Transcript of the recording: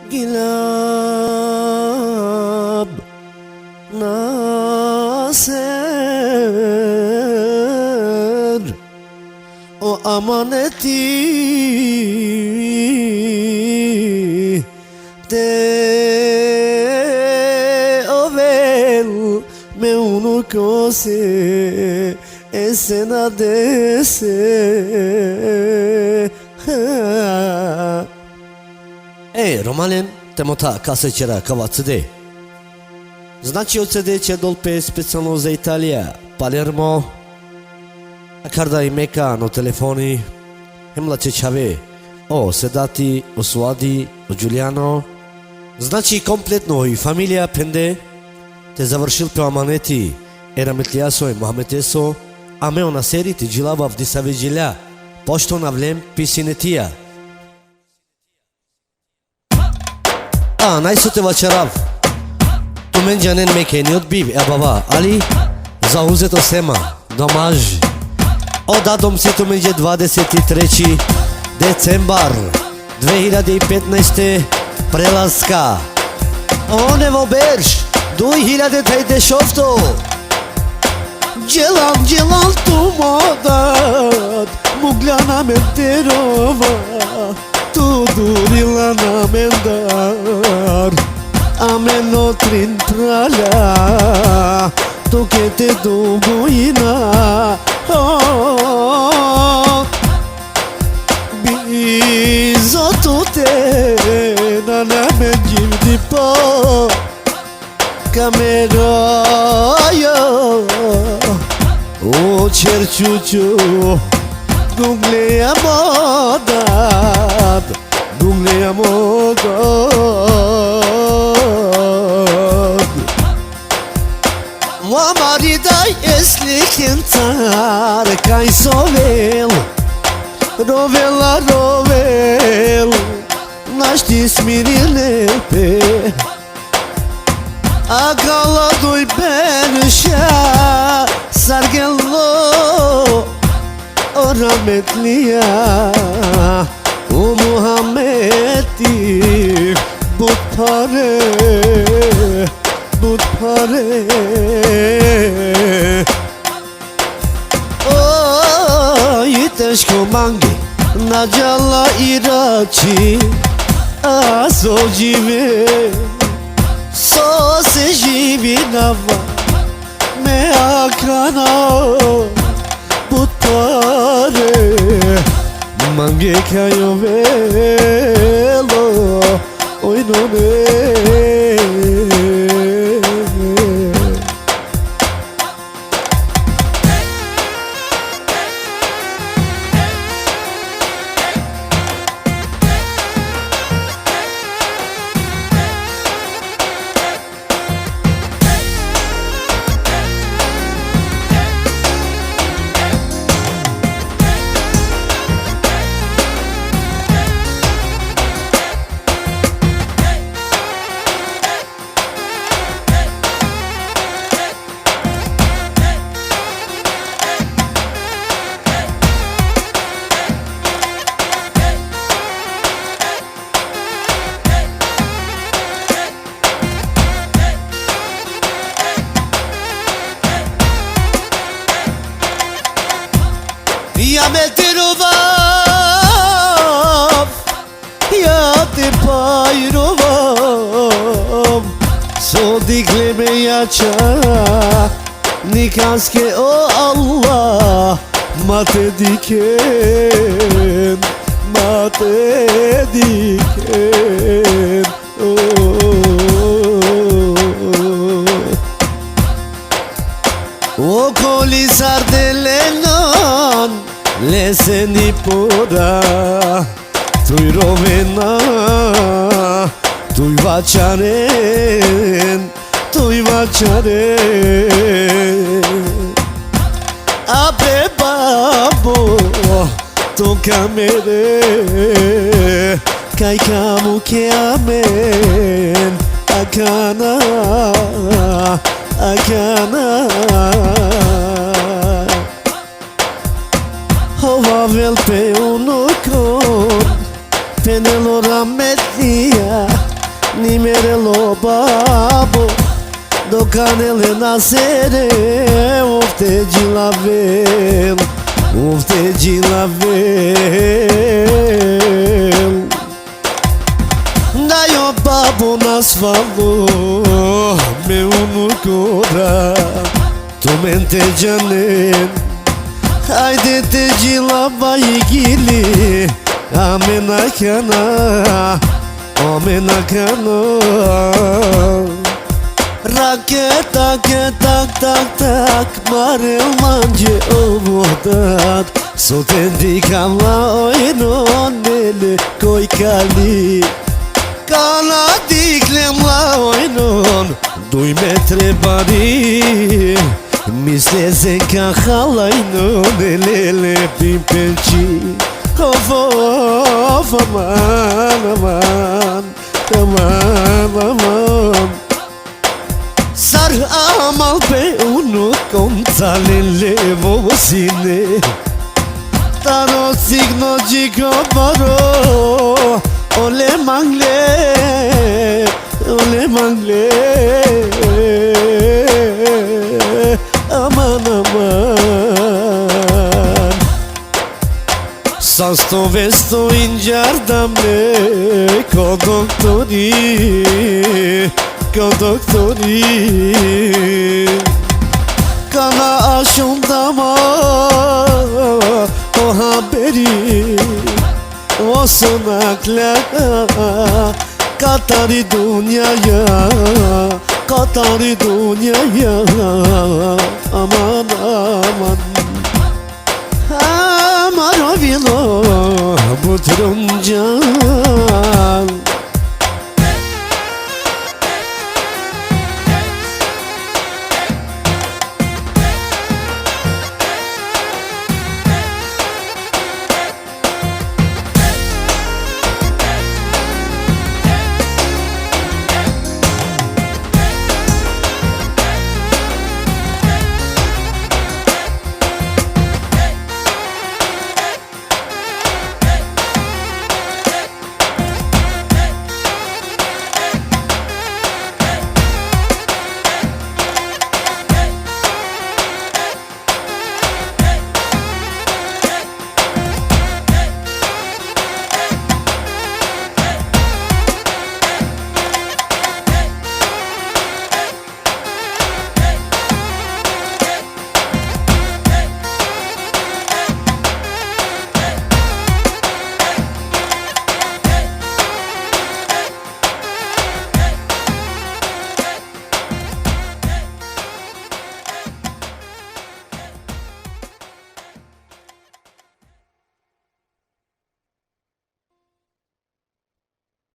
Gilab Naser o amaneti te ovel me unu kose esena dese. Romanen temota kasečera kavacide. Znači od sedeće dolpe specijalno za Italija, Palermo, Akarda i Meka no telefoni, hemlače čave, o sedati, o suadi, o Giuliano. Znači kompletno i familija pende, te završil pe amaneti, era metliaso i Mohamedeso, a me ona seri ti džilava vdi saveđilja, pošto navlem pisinetija. Najsute večerav. Tu men janen mekeni odbiv, baba, ali zauzeto sema, domaž. Odadom se tu menđe 23. decembar 2015. prelaska. Onevo berš, 2038. Celan tu modat, mugljana menterova. Tu durila na mendar, a menotrin tralja, tu che te duguina. Bizo tu te na menjim di po cameraio o cerciuciu. Google modat, Google modat. Muamariday eslikintar kaj sovel, rovel, našti smirine pe. Akala duj benša, sargelo o rahmetliya o Muhammedi but pare o yiteshko mangi na jalla irachi so se jivi nava me akrana pare mange kayo velo oinone. Ja me tirovav, ja te pajrovav, so digle me jača, nikanske o Allah, mate diken, o koli sardelenon, leseni pora, tuj rovena, tuj vačaren, abe babo, to kamere, kaj kamu ke amen, akana. Hova vel pe uno ko penelo rahmetlia nimerelo babo dokanele nasere ufte gilavel dayo babo nas falou meu no cora tu mente canem haydi te cilava ilgili amena kana raketa ke tak marılmancı ovodat sotendi kama oynon ele koy kali kana diklemla oynon duy metre bari misle ka halaynon ele pimpelçi of aman sar amal pe unu contalele vocine taro signo gico baro ole mangle aman Sasto vesto in giardame con doktori Kana aşundama o haberi o sonakla Katari dünyaya aman Amarovilo butrumca